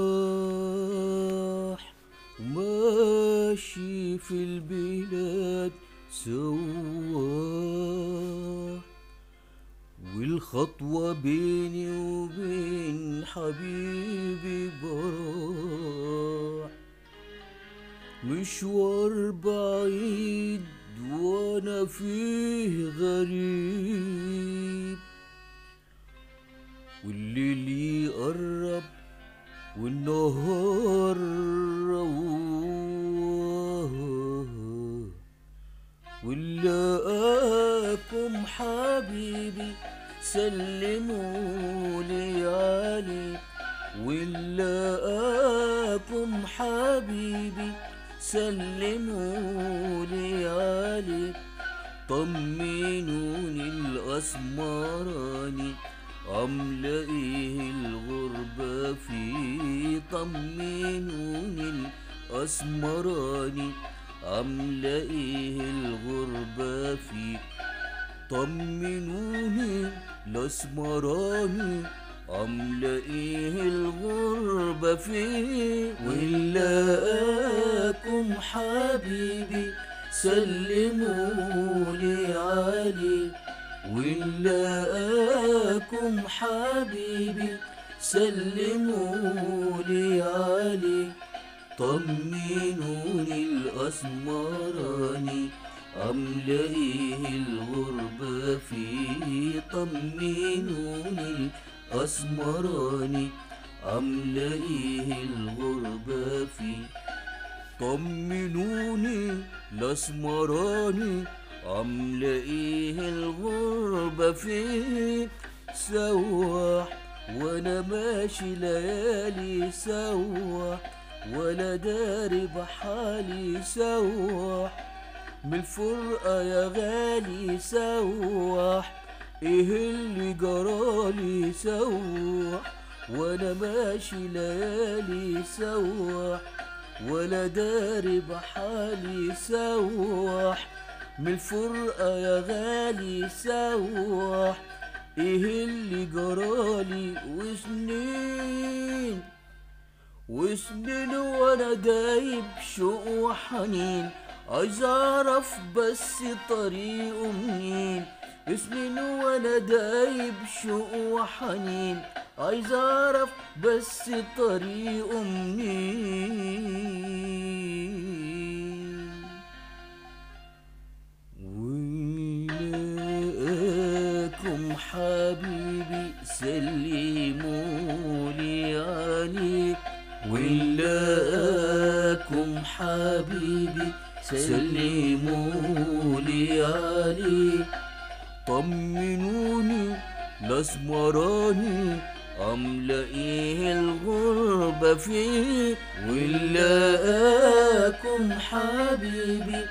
سواح وماشي في البلاد سواح، والخطوة بيني وبين حبيبي براح، مشوار بعيد وانا فيه غريب، والليل يقرب والنهار رواه، ولقاكم حبيبي سلمولي عليك، ولقاكم حبيبي سلمولي عليك، طمنوني الأسمراني عاملة ايه الغربة فيه، طمنوني الأسمراني عاملة ايه الغربة فيه، طمنوني الأسمراني عاملة ايه الغربة فيه، ولقاكم حبيبي سلمولي عليه، ولقاكم حبيبي سلمولي عليه، طمنوني الأسمراني عاملة ايه الغربة فيه، طمنوني الأسمراني عاملة ايه الغربة فيه، طمنوني الأسمراني عاملة ايه الغربة فيه، سواح وانا ماشي ليالي سواح، ولا داري بحالي سواح، من الفرقة يا غالي سواح، ايه اللي جرالي سواح، وانا ماشي ليالي سواح، ولا داري بحالي سواح، من الفرقة يا غالي سواح، ايه اللي جرالي، وسنين وسنين وانا دايب شوق وحنين، عايز اعرف بس طريقه منين، سنين وانا دايب شوق وحنين، عايز اعرف بس طريقه منين، ولقاكم حبيبي سلمولي عليه، ولقاكم حبيبي سلمولي عليه، طمنوني الأسمراني عاملة ايه الغربة فيه، ولقاكم حبيبي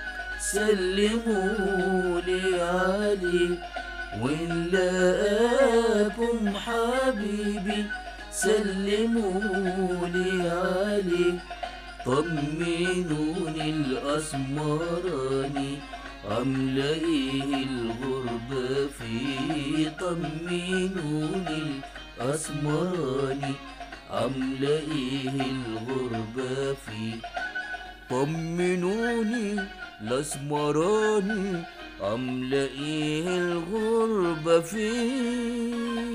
سلمولي عليه، ولقاكم حبيبي سلمولي عليه، طمنوني الأسمراني عاملة ايه الغربة فيه، طمنوني الأسمراني عاملة ايه الغربة فيه، طمنوني الأسمراني عاملة ايه الغربة فيه.